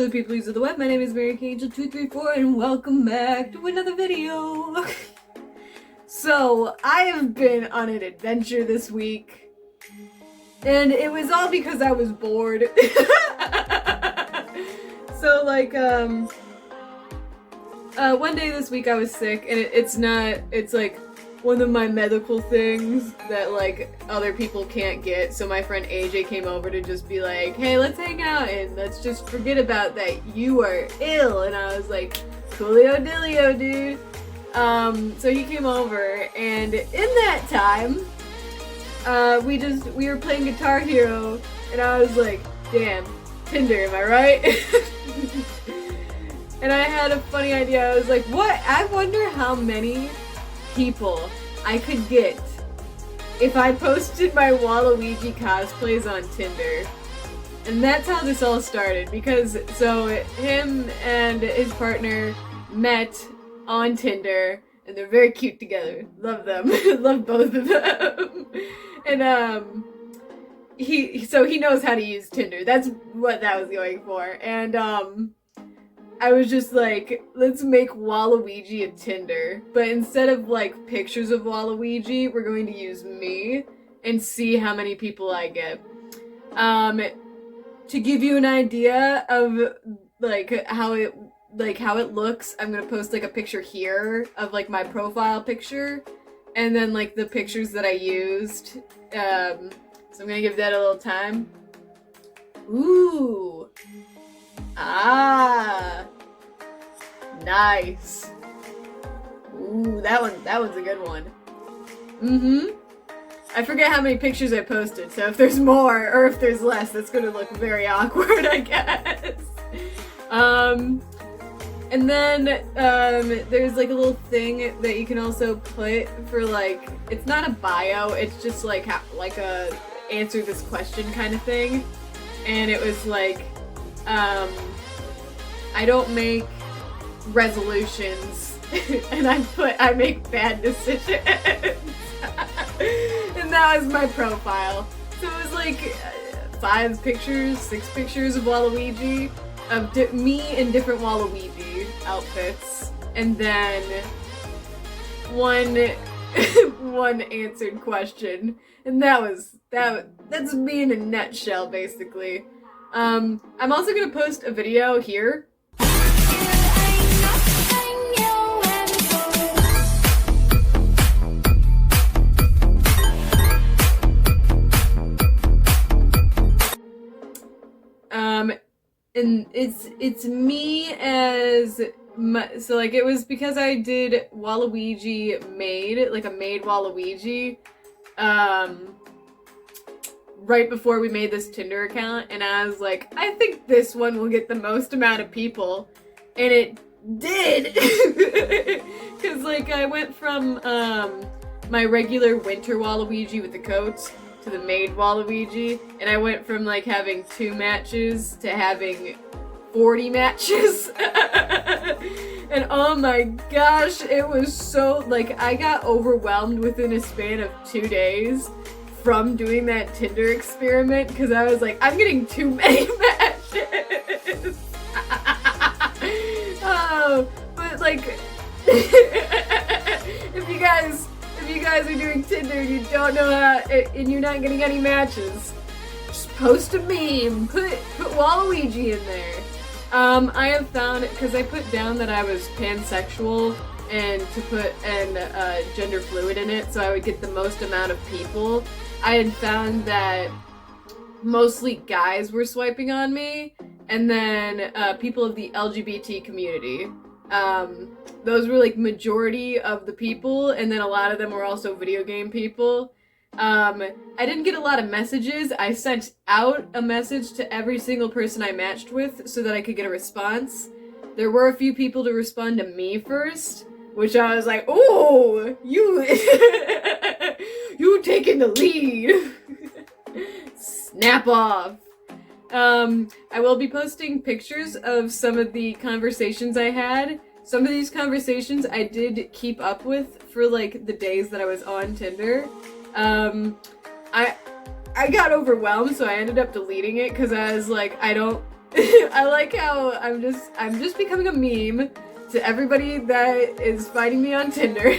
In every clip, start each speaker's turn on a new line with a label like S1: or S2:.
S1: Hello peoples of the web, my name is MaryKangel234 and welcome back to another video. So, I have been on an adventure this week, and it was all because I was bored. So like, one day this week I was sick, and it's like one of my medical things that like other people can't get, so my friend AJ came over to just be like, hey, let's hang out and let's just forget about that you are ill, and I was like, coolio dillio, dude. So he came over, and in that time, we were playing Guitar Hero, and I was like, damn, Tinder, am I right? And I had a funny idea. I was like, what? I wonder how many people I could get if I posted my Waluigi cosplays on Tinder. And that's how this all started, because so him and his partner met on Tinder, and they're very cute together. Love them. Love both of them. And he knows how to use Tinder. That's what that was going for. And I was just like, let's make Waluigi a Tinder, but instead of like pictures of Waluigi, we're going to use me and see how many people I get. To give you an idea of like how it looks, I'm gonna post like a picture here of like my profile picture, and then like the pictures that I used. So I'm gonna give that a little time. Ooh. Ah. Nice. Ooh, that one's a good one. I forget how many pictures I posted, so if there's more or if there's less, that's gonna look very awkward, I guess. And then there's like a little thing that you can also put for like, it's not a bio, it's just like a answer this question kind of thing. And it was like, I don't make resolutions, and I make bad decisions. And that was my profile. So it was like 6 pictures of Waluigi, of me in different Waluigi outfits, and then one answered question, and that's me in a nutshell, basically. I'm also gonna post a video here. And it's me as so like it was because I did Waluigi made, like a made Waluigi, right before we made this Tinder account, and I was like, I think this one will get the most amount of people, and it did. Because like I went from my regular winter Waluigi with the coats to the maid Waluigi, and I went from like having 2 matches to having 40 matches. And oh my gosh, it was so, like, I got overwhelmed within a span of 2 days from doing that Tinder experiment, because I was like, I'm getting too many matches. Oh, but like, if you guys are doing Tinder and you don't know how, and you're not getting any matches, just post a meme, put Waluigi in there. I have found, because I put down that I was pansexual and to put gender fluid in it, so I would get the most amount of people. I had found that mostly guys were swiping on me, and then people of the LGBT community. Those were like majority of the people, and then a lot of them were also video game people. I didn't get a lot of messages. I sent out a message to every single person I matched with so that I could get a response. There were a few people to respond to me first, which I was like, oh, you taking the lead. Snap off. I will be posting pictures of some of the conversations I had. Some of these conversations I did keep up with for like the days that I was on Tinder. I got overwhelmed, so I ended up deleting it because I was like, I don't I like how I'm just becoming a meme to everybody that is finding me on Tinder.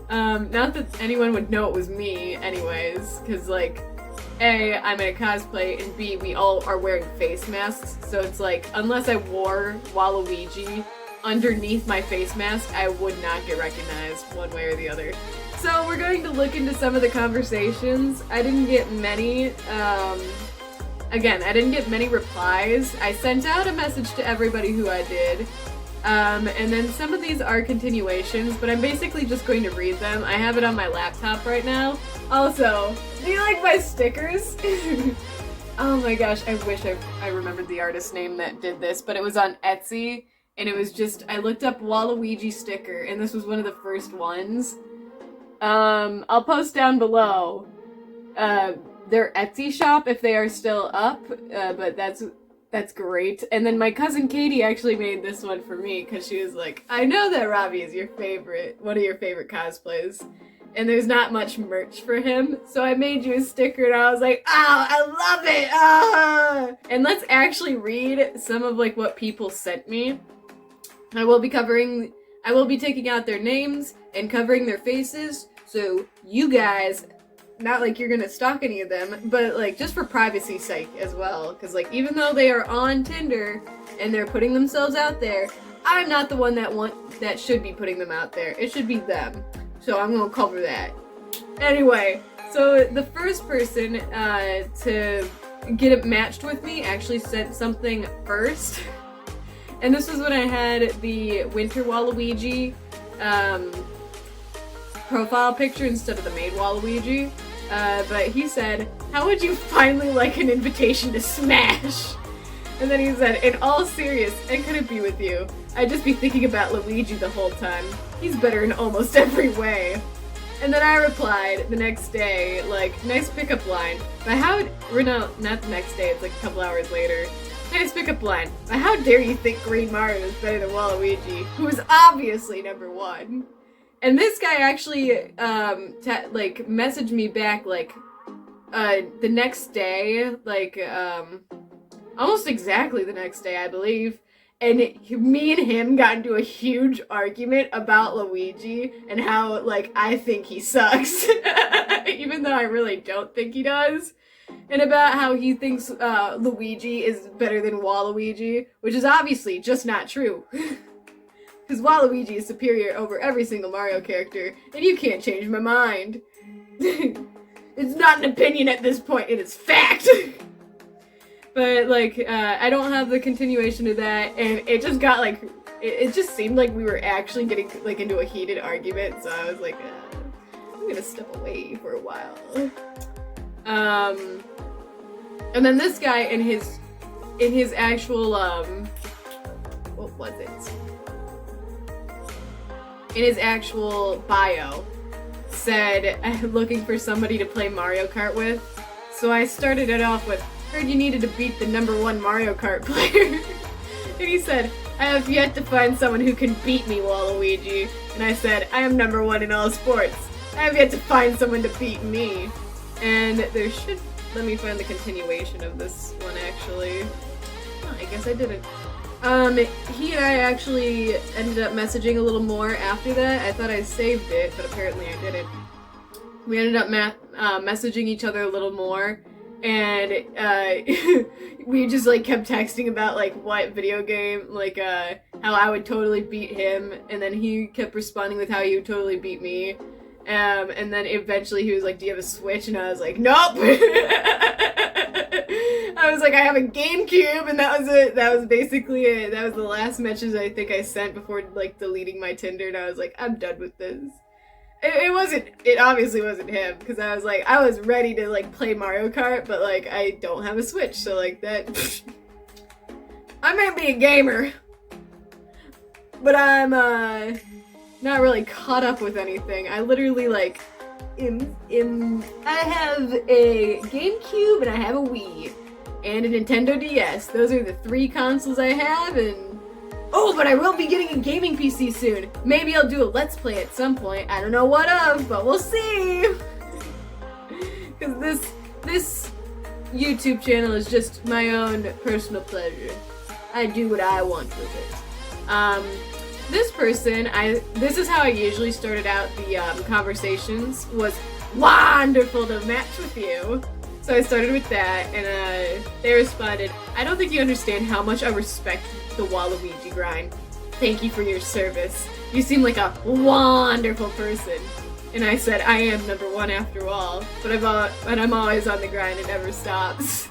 S1: Not that anyone would know it was me anyways, because like, A, I'm in a cosplay, and B, we all are wearing face masks, so it's like, unless I wore Waluigi underneath my face mask, I would not get recognized one way or the other. So we're going to look into some of the conversations. I didn't get many, again, I didn't get many replies. I sent out a message to everybody who I did. And then some of these are continuations, but I'm basically just going to read them. I have it on my laptop right now. Also, do you like my stickers? Oh my gosh, I wish I remembered the artist name that did this, but it was on Etsy, and it was just, I looked up Waluigi sticker, and this was one of the first ones. I'll post down below, their Etsy shop if they are still up, but that's great. And then my cousin Katie actually made this one for me because she was like, I know that Robbie is one of your favorite cosplays, and there's not much merch for him, so I made you a sticker, and I was like, oh, I love it! Ah! And let's actually read some of like what people sent me. I will be taking out their names and covering their faces, so you guys, not like you're gonna stalk any of them, but like just for privacy's sake as well, because like even though they are on Tinder and they're putting themselves out there, I'm not the one that should be putting them out there. It should be them. So I'm gonna cover that. Anyway, so the first person to get it matched with me actually sent something first. And this was when I had the Winter Waluigi profile picture instead of the maid Waluigi. But he said, how would you finally like an invitation to Smash? And then he said, in all serious, I couldn't be with you. I'd just be thinking about Luigi the whole time. He's better in almost every way. And then I replied the next day, like, nice pickup line. But how, or no, not the next day, it's like a couple hours later. Nice pickup line. But how dare you think Green Mario is better than Waluigi, who is obviously #1. And this guy actually, like, messaged me back, like, the next day, like, almost exactly the next day, I believe. And me and him got into a huge argument about Luigi and how, like, I think he sucks. Even though I really don't think he does. And about how he thinks Luigi is better than Waluigi, which is obviously just not true. Because Waluigi is superior over every single Mario character, and you can't change my mind. It's not an opinion at this point, it is fact! But, like, I don't have the continuation of that, and it just got, like, it just seemed like we were actually getting, like, into a heated argument, so I was like, I'm gonna step away for a while. And then this guy in his actual, what was it? In his actual bio, said, I'm looking for somebody to play Mario Kart with. So I started it off with, heard you needed to beat the #1 Mario Kart player. And he said, I have yet to find someone who can beat me, Waluigi. And I said, I am #1 in all sports. I have yet to find someone to beat me. And there should, let me find the continuation of this one actually. Oh, I guess I didn't. He and I actually ended up messaging a little more after that. I thought I saved it, but apparently I didn't. We ended up messaging each other a little more, and we just like kept texting about like what video game, like how I would totally beat him, and then he kept responding with how he would totally beat me. And then eventually he was like, do you have a Switch? And I was like, nope! I was like, I have a GameCube, and that was it. That was basically it. That was the last message I think I sent before, like, deleting my Tinder, and I was like, I'm done with this. It obviously wasn't him, because I was like, I was ready to, like, play Mario Kart, but, like, I don't have a Switch, so, like, that... I may be a gamer, but I'm, not really caught up with anything. I literally, like, I have a GameCube, and I have a Wii, and a Nintendo DS. Those are the 3 consoles I have, and... Oh, but I will be getting a gaming PC soon. Maybe I'll do a Let's Play at some point. I don't know what of, but we'll see! Because this YouTube channel is just my own personal pleasure. I do what I want with it. This person, this is how I usually started out the conversations, was wonderful to match with you. So I started with that, and they responded, I don't think you understand how much I respect the Waluigi grind. Thank you for your service. You seem like a wonderful person. And I said, I am #1 after all, but I'm always on the grind, it never stops.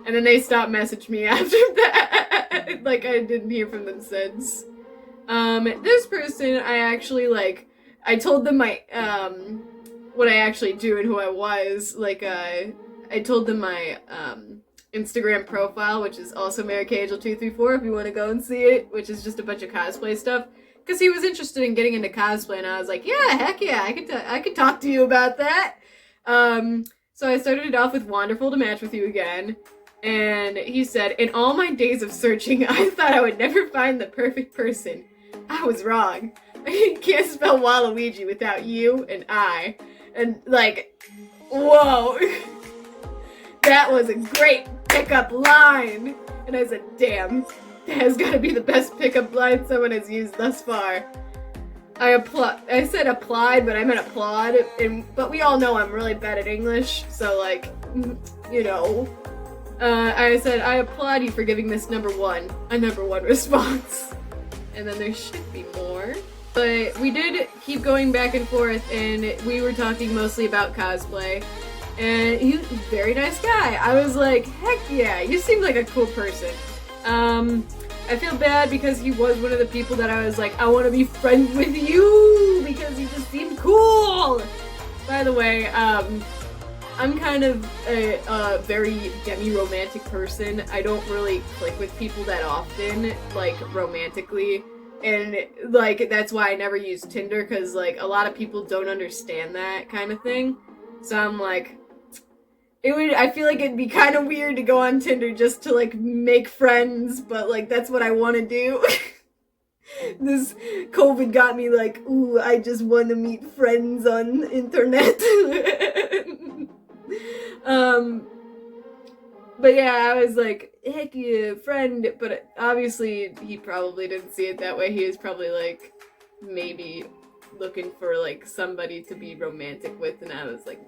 S1: And then they stopped messaging me after that. Like, I didn't hear from them since. This person, I actually, like, I told them my, what I actually do and who I was. Like, I told them my, Instagram profile, which is also MaryKangel234 if you want to go and see it, which is just a bunch of cosplay stuff. Because he was interested in getting into cosplay, and I was like, yeah, heck yeah, I could talk to you about that. So I started it off with wonderful to match with you again. And he said, in all my days of searching, I thought I would never find the perfect person. I was wrong. I can't spell Waluigi without you and I. And, like, whoa. That was a great pickup line. And I said, damn, that has got to be the best pickup line someone has used thus far. I said applied, but I meant applaud. But we all know I'm really bad at English, so, like, you know. I said, I applaud you for giving this #1 a #1 response. And then there should be more. But we did keep going back and forth, and we were talking mostly about cosplay. And he was a very nice guy. I was like, heck yeah, you seem like a cool person. I feel bad because he was one of the people that I was like, I want to be friends with you because he just seemed cool. By the way, I'm kind of a very demi-romantic person. I don't really click with people that often, like, romantically. And, like, that's why I never use Tinder, because, like, a lot of people don't understand that kind of thing. So I'm like, I feel like it'd be kind of weird to go on Tinder just to, like, make friends, but, like, that's what I want to do. This COVID got me like, ooh, I just want to meet friends on internet. But yeah, I was like, heck yeah, friend, but obviously he probably didn't see it that way. He was probably, like, maybe looking for, like, somebody to be romantic with, and I was like,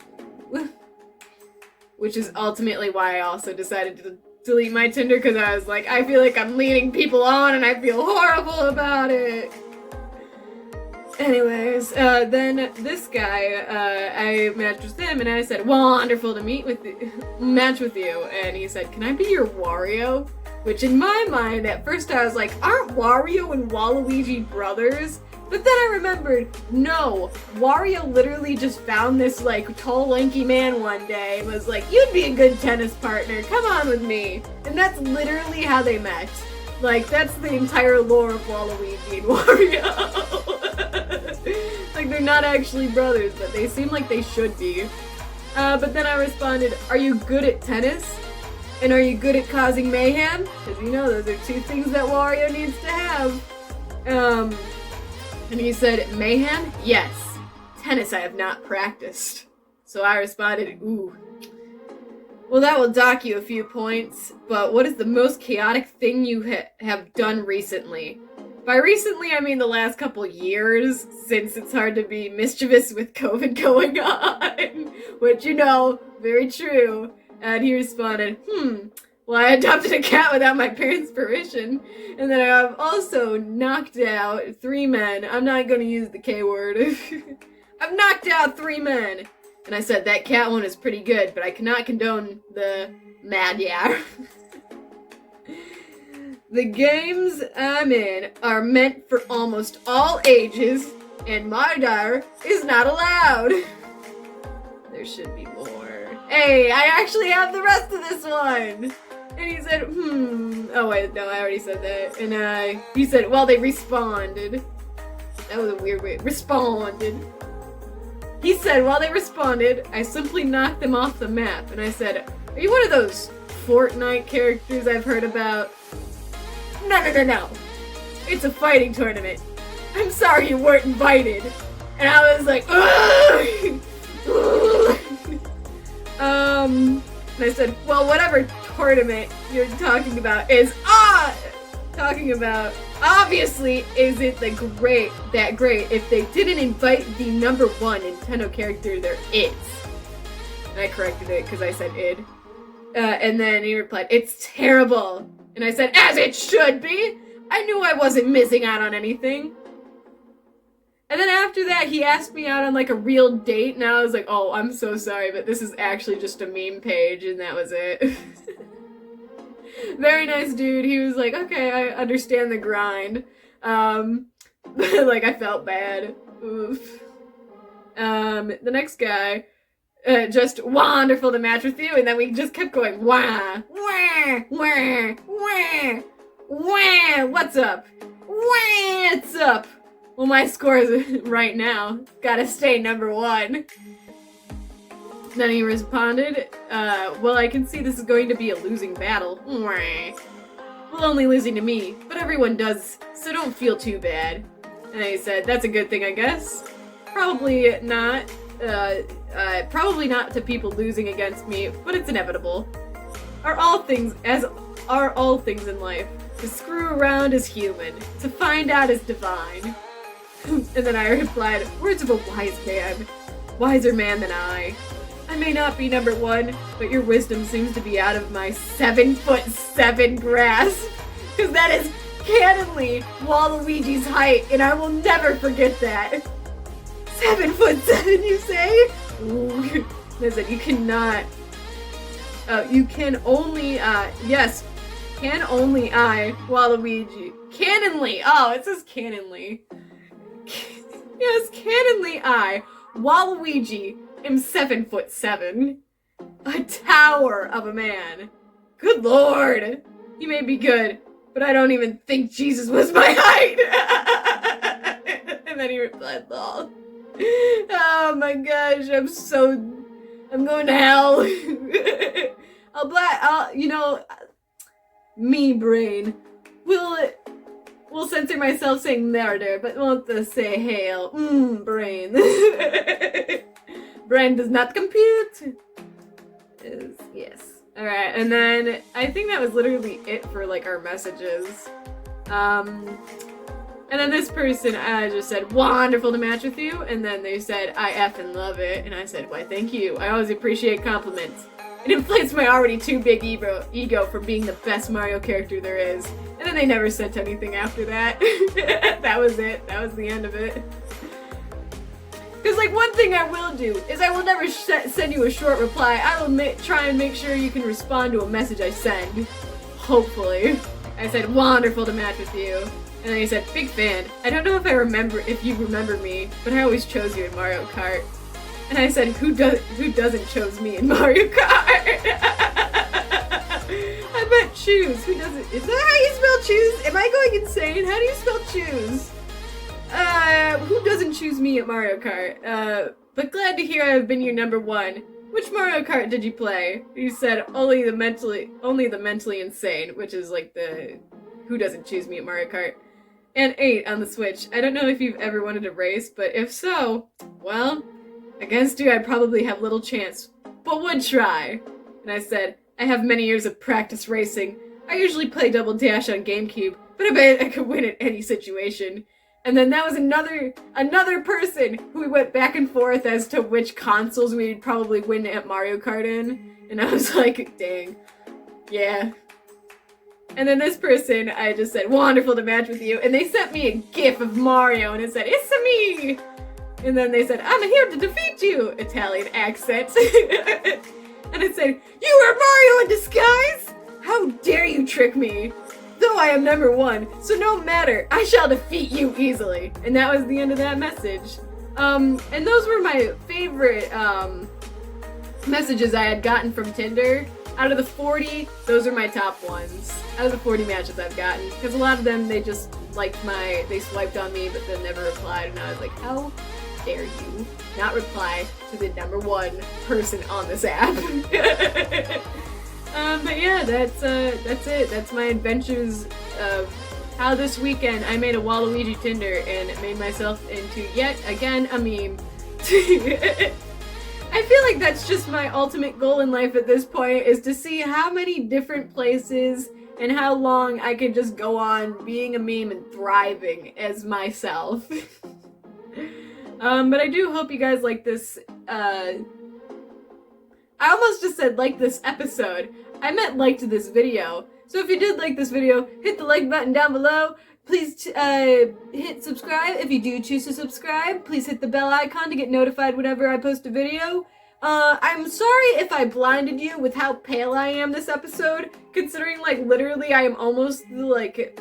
S1: which is ultimately why I also decided to delete my Tinder, because I was like, I feel like I'm leading people on and I feel horrible about it. Anyways, then this guy, I matched with him and I said, wonderful to match with you. And he said, can I be your Wario? Which in my mind, at first I was like, aren't Wario and Waluigi brothers? But then I remembered, no, Wario literally just found this, like, tall, lanky man one day and was like, you'd be a good tennis partner, come on with me. And that's literally how they met. Like, that's the entire lore of Waluigi and Wario. Like, they're not actually brothers, but they seem like they should be. But then I responded, are you good at tennis? And are you good at causing mayhem? Because, you know, those are two things that Wario needs to have. And he said, mayhem? Yes. Tennis I have not practiced. So I responded, ooh. Well, that will dock you a few points, but what is the most chaotic thing you have done recently? By recently, I mean the last couple years, since it's hard to be mischievous with COVID going on. Which, you know, very true. And he responded, well, I adopted a cat without my parents' permission. And then I have also knocked out 3 men. I'm not going to use the K word. I've knocked out 3 men. And I said, that cat one is pretty good, but I cannot condone the mad yar. The games I'm in are meant for almost all ages, and my daughter is not allowed. There should be more. Hey, I actually have the rest of this one. And he said, oh wait, no, I already said that. And he said, well, they responded. That was a weird way. Responded. He said, while they responded, I simply knocked them off the map. And I said, are you one of those Fortnite characters I've heard about? No. It's a fighting tournament. I'm sorry you weren't invited. And I was like, And I said, well, whatever tournament you're talking about obviously isn't that great if they didn't invite the #1 Nintendo character there is. And I corrected it because I said id. And then he replied, it's terrible. And I said, as it should be! I knew I wasn't missing out on anything. And then after that, he asked me out on like a real date, and I was like, oh, I'm so sorry, but this is actually just a meme page, and that was it. Very nice dude. He was like, okay, I understand the grind. Like, I felt bad. Oof. The next guy, just wonderful to match with you, and then we just kept going, wah, wah, wah, wah, wah, what's up? What's up? Well, my score is right now. Gotta stay #1. Then he responded, well, I can see this is going to be a losing battle. Well, only losing to me, but everyone does, so don't feel too bad. And he said, that's a good thing, I guess. Probably not to people losing against me, but it's inevitable. Are all things in life. To screw around is human, to find out is divine. And then I replied, words of a wise man, wiser man than I. I may not be #1, but your wisdom seems to be out of my 7'7" grasp. Cause that is canonly Waluigi's height, and I will never forget that. 7'7", you say? Ooh. I said, you cannot. You can only, yes, can only I, Waluigi. Canonly! Oh, it says canonly. Yes, canonly I, Waluigi, am 7'7". A tower of a man. Good lord! He may be good, but I don't even think Jesus was my height! And then he replied, lol. Oh my gosh, I'm going to hell. Me brain. Will censor myself saying murder, but won't say hail. Brain. Brain does not compute. Yes. Alright, and then I think that was literally it for like our messages. And then this person just said, wonderful to match with you, and then they said, I effing love it, and I said, why thank you, I always appreciate compliments. It inflates my already too big ego for being the best Mario character there is. And then they never sent anything after that. That was it. That was the end of it. Because, like, one thing I will do is I will never send you a short reply. I will try and make sure you can respond to a message I send. Hopefully. I said, wonderful to match with you. And then he said, big fan. I don't know if you remember me, but I always chose you in Mario Kart. And I said, who doesn't chose me in Mario Kart? I meant choose. Who doesn't? Is that how you spell choose? Am I going insane? How do you spell choose? Who doesn't choose me at Mario Kart? But glad to hear I've been your #1. Which Mario Kart did you play? You said only the mentally insane, which is like the who doesn't choose me at Mario Kart. And 8 on the Switch. I don't know if you've ever wanted to race, but if so, well, against you I'd probably have little chance, but would try. And I said, I have many years of practice racing. I usually play Double Dash on GameCube, but I bet I could win at any situation. And then that was another person who we went back and forth as to which consoles we'd probably win at Mario Kart in. And I was like, dang, yeah. And then this person, I just said, wonderful to match with you. And they sent me a gif of Mario and it said, it's me. And then they said, I'm here to defeat you, Italian accent. And it said, you are Mario in disguise? How dare you trick me? Though I am #1, so no matter, I shall defeat you easily. And that was the end of that message. And those were my favorite messages I had gotten from Tinder. Out of the 40, those are my top ones. Out of the 40 matches I've gotten. Because a lot of them, they just liked they swiped on me, but then never replied. And I was like, how dare you not reply to the #1 person on this app? But yeah, that's it. That's my adventures of how this weekend I made a Waluigi Tinder and made myself into yet again a meme. I I feel like that's just my ultimate goal in life at this point, is to see how many different places and how long I can just go on being a meme and thriving as myself. But I do hope you guys like this, I almost just said like this episode. I meant liked this video. So if you did like this video, hit the like button down below. Please hit subscribe if you do choose to subscribe. Please hit the bell icon to get notified whenever I post a video. I'm sorry if I blinded you with how pale I am this episode, considering, like, literally I am almost the, like,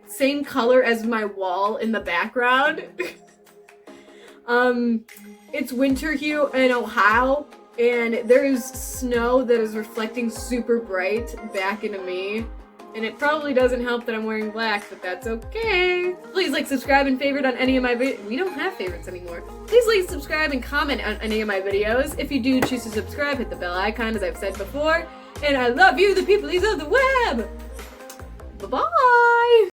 S1: same color as my wall in the background. It's winter here in Ohio, and there is snow that is reflecting super bright back into me. And it probably doesn't help that I'm wearing black, but that's okay. Please like, subscribe, and favorite on any of my videos. We don't have favorites anymore. Please like, subscribe, and comment on any of my videos. If you do choose to subscribe, hit the bell icon, as I've said before. And I love you, the peoplies of the web! Bye-bye!